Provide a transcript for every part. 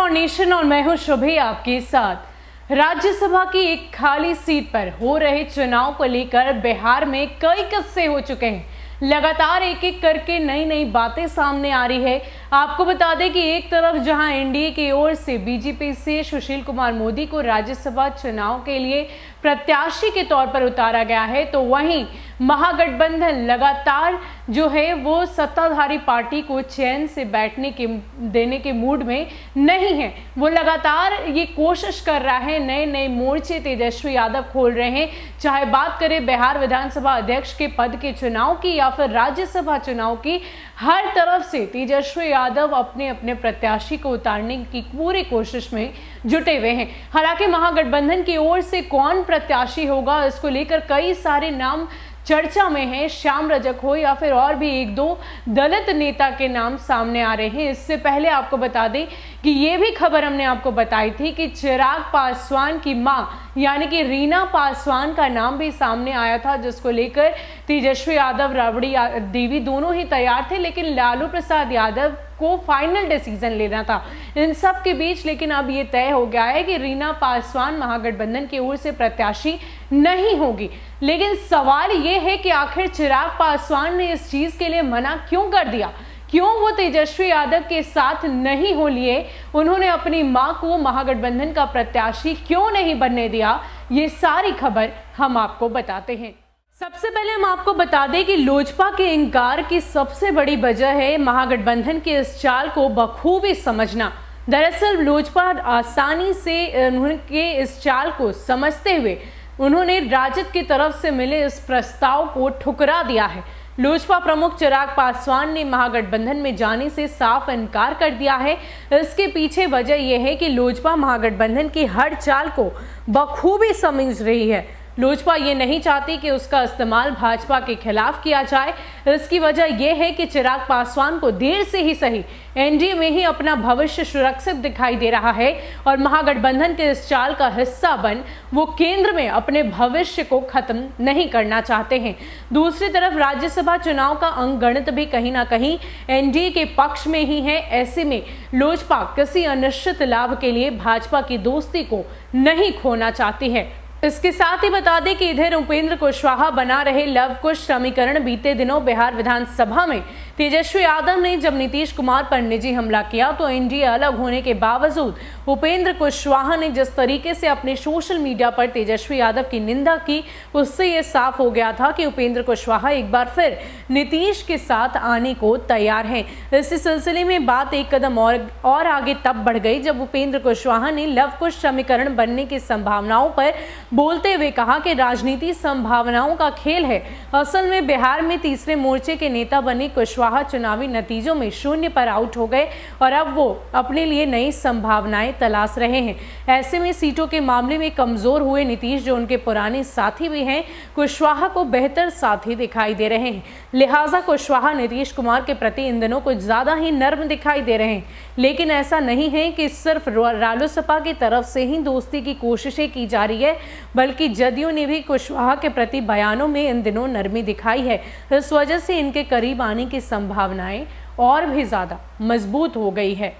For nation और मैं हूं शुभी आपके साथ। राज्यसभा की एक खाली सीट पर हो रहे चुनाव को लेकर बिहार में कई किस्से हो चुके हैं। लगातार एक एक करके नई नई बातें सामने आ रही है। आपको बता दें कि एक तरफ जहां एनडीए की ओर से बीजेपी से सुशील कुमार मोदी को राज्यसभा चुनाव के लिए प्रत्याशी के तौर पर उतारा गया है, तो वहीं महागठबंधन लगातार जो है वो सत्ताधारी पार्टी को चैन से बैठने के देने के मूड में नहीं है। वो लगातार ये कोशिश कर रहा है, नए नए मोर्चे तेजस्वी यादव खोल रहे हैं। चाहे बात करें बिहार विधानसभा अध्यक्ष के पद के चुनाव की या फिर राज्यसभा चुनाव की, हर तरफ से तेजस्वी यादव अपने अपने प्रत्याशी को उतारने की पूरी कोशिश में जुटे हुए हैं। हालांकि महागठबंधन की ओर से कौन प्रत्याशी होगा, इसको लेकर कई सारे नाम चर्चा में है। श्याम रजक हो या फिर और भी एक दो दलित नेता के नाम सामने आ रहे हैं। इससे पहले आपको बता दें कि ये भी खबर हमने आपको बताई थी कि चिराग पासवान की मां यानी कि रीना पासवान का नाम भी सामने आया था, जिसको लेकर तेजस्वी यादव, राबड़ी देवी दोनों ही तैयार थे, लेकिन लालू प्रसाद यादव को फाइनल डिसीजन लेना था इन सब के बीच। लेकिन अब ये तय हो गया है कि रीना पासवान महागठबंधन की ओर से प्रत्याशी नहीं होगी। लेकिन सवाल ये है कि आखिर चिराग पासवान ने इस चीज के लिए मना क्यों कर दिया, क्यों वो तेजस्वी यादव के साथ नहीं हो लिए, उन्होंने अपनी मां को महागठबंधन का प्रत्याशी क्यों नहीं बनने दिया, ये सारी खबर हम आपको बताते हैं। सबसे पहले हम आपको बता दें कि लोजपा के इनकार की सबसे बड़ी वजह है महागठबंधन के इस चाल को बखूबी समझना। दरअसल लोजपा आसानी से उनके इस चाल को समझते हुए उन्होंने राजद की तरफ से मिले इस प्रस्ताव को ठुकरा दिया है। लोजपा प्रमुख चिराग पासवान ने महागठबंधन में जाने से साफ इनकार कर दिया है। इसके पीछे वजह यह है कि लोजपा महागठबंधन की हर चाल को बखूबी समझ रही है। लोजपा ये नहीं चाहती कि उसका इस्तेमाल भाजपा के खिलाफ किया जाए। इसकी वजह यह है कि चिराग पासवान को देर से ही सही एनडीए में ही अपना भविष्य सुरक्षित दिखाई दे रहा है और महागठबंधन के इस चाल का हिस्सा बन वो केंद्र में अपने भविष्य को खत्म नहीं करना चाहते हैं। दूसरी तरफ राज्यसभा चुनाव का अंकगणित भी कहीं ना कहीं एनडीए के पक्ष में ही है। ऐसे में लोजपा किसी अनिश्चित लाभ के लिए भाजपा की दोस्ती को नहीं खोना चाहती है। इसके साथ ही बता दें कि इधर उपेंद्र कुशवाहा बना रहे लव कुश समीकरण बीते दिनों बिहार विधानसभा में तेजस्वी यादव ने जब नीतीश कुमार पर निजी हमला किया, तो एनडीए अलग होने के बावजूद उपेंद्र कुशवाहा ने जिस तरीके से अपने सोशल मीडिया पर तेजस्वी यादव की निंदा की, उससे यह साफ हो गया था कि उपेंद्र कुशवाहा एक बार फिर नीतीश के साथ आने को तैयार हैं। इसी सिलसिले में बात एक कदम और आगे तब बढ़ गई जब उपेंद्र कुशवाहा ने लव कुश समीकरण बनने की संभावनाओं पर बोलते हुए कहा कि राजनीति संभावनाओं का खेल है। असल में बिहार में तीसरे मोर्चे के नेता बने कुशवाहा चुनावी नतीजों में 0 पर आउट हो गए और अब वो अपने लिए नई संभावनाएं तलाश रहे हैं। ऐसे में सीटों के मामले में कमजोर हुए नीतीश, जो उनके पुराने साथी भी हैं, कुशवाहा को बेहतर साथी दिखाई दे रहे हैं। लिहाजा कुशवाहा नीतीश कुमार के प्रति इन दिनों कुछ ज्यादा ही नर्म दिखाई दे रहे हैं। लेकिन ऐसा नहीं है कि सिर्फ रालोसपा की तरफ से ही दोस्ती की कोशिशें की जा रही है, बल्कि जदयू ने भी कुशवाहा के प्रति बयानों में इन दिनों नरमी दिखाई है। इस वजह से इनके करीब आने की संभावनाएं और भी ज्यादा मजबूत हो गई है।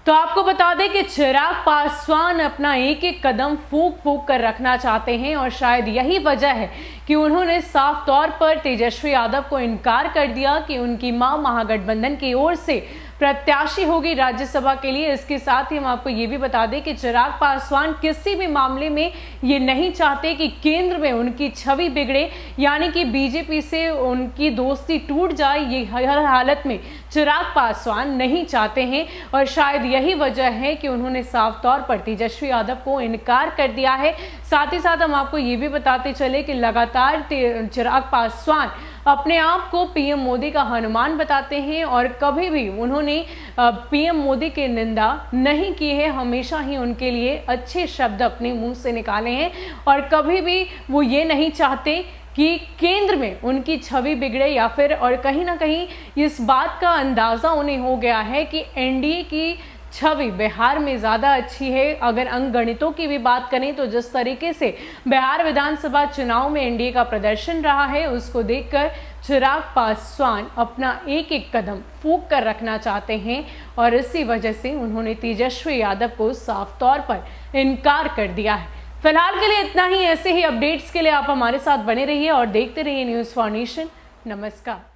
तो आपको बता दें कि चिराग पासवान अपना एक एक कदम फूंक फूंक कर रखना चाहते हैं और शायद यही वजह है कि उन्होंने साफ तौर पर तेजस्वी यादव को इनकार कर दिया कि उनकी मां महागठबंधन की ओर से प्रत्याशी होगी राज्यसभा के लिए। इसके साथ ही हम आपको ये भी बता दें कि चिराग पासवान किसी भी मामले में ये नहीं चाहते कि केंद्र में उनकी छवि बिगड़े, यानी कि बीजेपी से उनकी दोस्ती टूट जाए। ये हर हालत में चिराग पासवान नहीं चाहते हैं और शायद यही वजह है कि उन्होंने साफ तौर पर तेजस्वी यादव को इनकार कर दिया है। साथ ही साथ हम आपको ये भी बताते चले कि लगातार चिराग पासवान अपने आप को पीएम मोदी का हनुमान बताते हैं और कभी भी उन्होंने पीएम मोदी की निंदा नहीं की है। हमेशा ही उनके लिए अच्छे शब्द अपने मुंह से निकाले हैं और कभी भी वो ये नहीं चाहते कि केंद्र में उनकी छवि बिगड़े या फिर, और कहीं ना कहीं इस बात का अंदाजा उन्हें हो गया है कि एनडीए की छवि बिहार में ज़्यादा अच्छी है। अगर अंकगणितों की भी बात करें तो जिस तरीके से बिहार विधानसभा चुनाव में एनडीए का प्रदर्शन रहा है, उसको देखकर चिराग पासवान अपना एक एक कदम फूंक कर रखना चाहते हैं और इसी वजह से उन्होंने तेजस्वी यादव को साफ तौर पर इनकार कर दिया है। फिलहाल के लिए इतना ही। ऐसे ही अपडेट्स के लिए आप हमारे साथ बने रहिए और देखते रहिए न्यूज़ फॉर नेशन। नमस्कार।